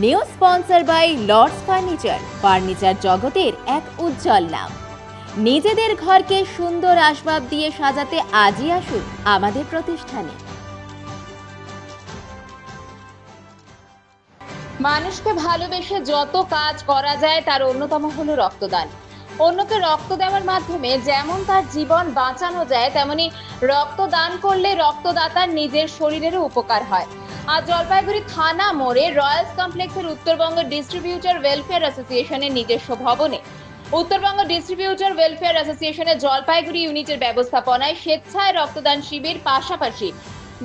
New sponsor by Lords furniture জগতের এক উজ্জ্বল নাম। নিজেদের ঘরকে সুন্দর আসবাব দিয়ে সাজাতে আজই আসুন আমাদের প্রতিষ্ঠানে। মানুষকে ভালোবেসে যত কাজ করা যায় তার অন্যতম হলো রক্তদান। অন্যকে রক্ত দেওয়ার মাধ্যমে যেমন তার জীবন বাঁচানো যায়, তেমনি রক্তদান করলে রক্তদাতার নিজের শরীরেরও উপকার হয়। আজ জলপাইগুড়ি থানা মোড়ে রয়্যালস কমপ্লেক্সের উত্তরবঙ্গ ডিস্ট্রিবিউটর ওয়েলফেয়ার অ্যাসোসিয়েশনের নিজস্ব ভবনে উত্তরবঙ্গ ডিস্ট্রিবিউটর ওয়েলফেয়ার অ্যাসোসিয়েশনের জলপাইগুড়ি ইউনিটের ব্যবস্থাপনায় স্বেচ্ছায় রক্তদান শিবির পাশাপাশি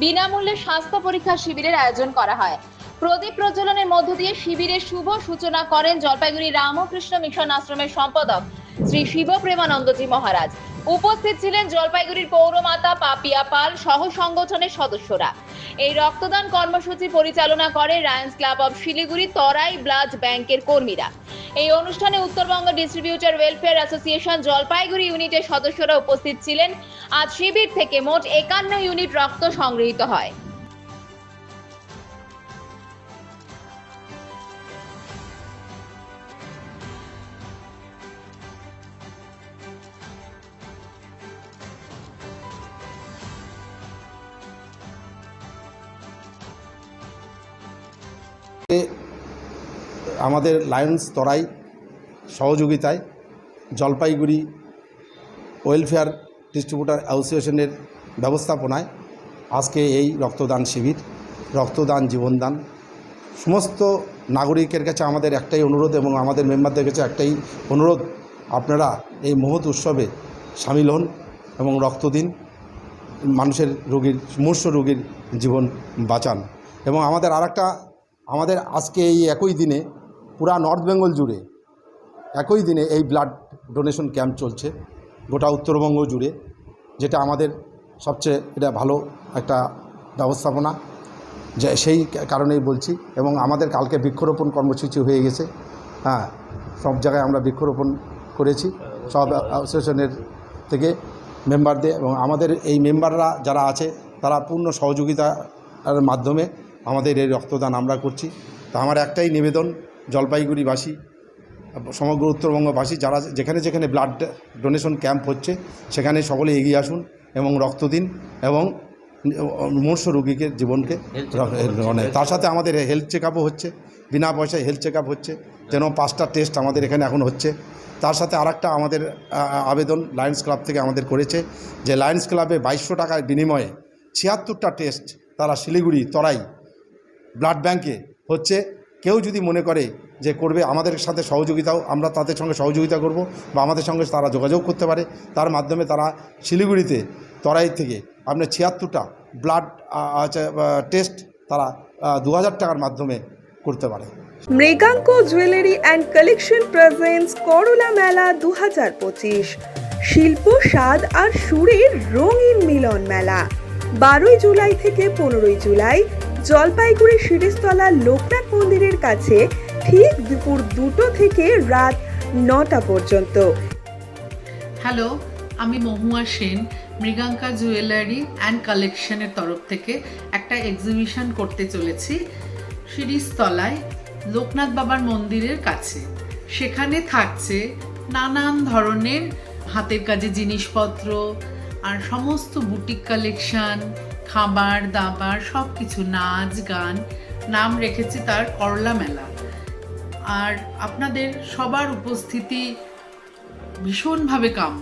বিনামূল্যে স্বাস্থ্য পরীক্ষা শিবিরের আয়োজন করা হয়। প্রদীপ প্রজ্বলনের মধ্য দিয়ে শিবিরের শুভ সূচনা করেন জলপাইগুড়ি রামকৃষ্ণ মিশন আশ্রমের সম্পাদক শ্রী শিব প্রেমানন্দজি মহারাজ। উপস্থিত ছিলেন জলপাইগুড়ির পৌরমাতা পাপিয়া পাল সহ সংগঠনের সদস্যরা। এই রক্তদান কর্মসূচি পরিচালনা করে Lions club of Siliguri Terai blood ব্যাংকের কর্মীরা। এই অনুষ্ঠানে Uttarbanga distributor welfare association Jalpaiguri ইউনিটের সদস্যরা উপস্থিত ছিলেন। আজ শিবির থেকে মোট 51 ইউনিট রক্ত সংগৃহীত হয়। আমাদের লায়ন্স তরাই সহযোগিতায় জলপাইগুড়ি ওয়েলফেয়ার ডিস্ট্রিবিউটর অ্যাসোসিয়েশনের ব্যবস্থাপনায় আজকে এই রক্তদান শিবির, রক্তদান জীবনদান। সমস্ত নাগরিকের কাছে আমাদের একটাই অনুরোধ এবং আমাদের মেম্বারদের কাছে একটাই অনুরোধ, আপনারা এই মহৎ উৎসবে সামিল হন এবং রক্ত দিন, মানুষের মুমূর্ষ রোগীর জীবন বাঁচান। এবং আমাদের আজকে এই একই দিনে পুরা নর্থ বেঙ্গল জুড়ে একই দিনে এই ব্লাড ডোনেশন ক্যাম্প চলছে গোটা উত্তরবঙ্গ জুড়ে, যেটা আমাদের সবচেয়ে এটা ভালো একটা ব্যবস্থাপনা, যে সেই কারণেই বলছি। এবং আমাদের কালকে বৃক্ষরোপণ কর্মসূচি হয়ে গেছে। হ্যাঁ, সব জায়গায় আমরা বৃক্ষরোপণ করেছি সব অ্যাসোসিয়েশনের থেকে মেম্বারদের, এবং আমাদের এই মেম্বাররা যারা আছে তারা পূর্ণ সহযোগিতার মাধ্যমে আমাদের এই রক্তদান আমরা করছি। তা আমার একটাই নিবেদন, জলপাইগুড়িবাসী, সমগ্র উত্তরবঙ্গবাসী যারা যেখানে যেখানে ব্লাড ডোনেশন ক্যাম্প হচ্ছে সেখানে সকলে এগিয়ে আসুন এবং রক্ত দিন এবং মুমূর্ষ রোগীকে জীবনকে। তার সাথে আমাদের হেলথ চেক আপও হচ্ছে, বিনা পয়সায় হেলথ চেক আপ হচ্ছে, যেন 5টা টেস্ট আমাদের এখানে এখন হচ্ছে। তার সাথে আরেকটা আমাদের আবেদন লায়ন্স ক্লাব থেকে আমাদের করেছে, যে লায়ন্স ক্লাবে 2200 টাকার বিনিময়ে 76টা টেস্ট তারা শিলিগুড়ি তরাই ব্লাড ব্যাংকে হচ্ছে। কেউ যদি মনে করে যে করবে, আমাদের সাথে সহযোগিতাও, আমরা তাদের সঙ্গে সহযোগিতা করব বা আমাদের সঙ্গে তারা যোগাযোগ করতে পারে। তার মাধ্যমে তারা শিলিগুড়িতে তরাই থেকে আপনার 76টা ব্লাড টেস্ট তারা 2000 টাকার মাধ্যমে করতে পারে। Mriganka jewellery and collection presents করলা মেলা 2025, শিল্প স্বাদ আর সুরের রঙিন মিলন মেলা। 12 জুলাই থেকে 15 জুলাই জলপাইগুড়ি শিরিষতলা লোকনাথ মন্দিরের কাছে, ঠিক দুপুর 2টো থেকে রাত 9টা পর্যন্ত। হ্যালো, আমি মহুয়া সেন মৃগাঙ্কা জুয়েলারি অ্যান্ড কালেকশনের তরফ থেকে একটা এক্সিবিশন করতে চলেছি শিরিষতলায় লোকনাথ বাবার মন্দিরের কাছে। সেখানে থাকছে নানান ধরনের হাতের কাজে জিনিসপত্র আর সমস্ত বুটিক কালেকশন, খাবার দাবার সব কিছু, নাচ গান। নাম রেখেছি তার করলা মেলা। আর আপনাদের সবার উপস্থিতি ভীষণভাবে কাম্য।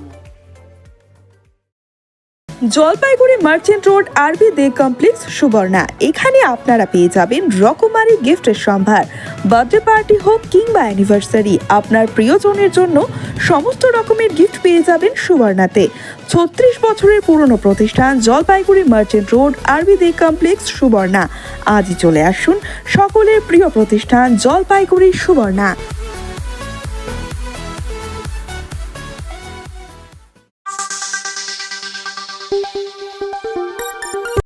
জলপাইগুড়ি মার্চেন্ট রোড আরবি দে কমপ্লেক্স সুবর্ণা, এখানে আপনারা পেয়ে যাবেন রকমারি গিফটের সম্ভার। বার্থডে পার্টি হোক কিংবা অ্যানিভার্সারি, আপনার প্রিয়জনের জন্য সমস্ত রকমের গিফট পেয়ে যাবেন সুবর্ণাতে। 36 বছরের পুরনো প্রতিষ্ঠান জলপাইগুড়ি মার্চেন্ট রোড আরবি দে কমপ্লেক্স সুবর্ণা। আজই চলে আসুন সকলের প্রিয় প্রতিষ্ঠান জলপাইগুড়ি সুবর্ণা।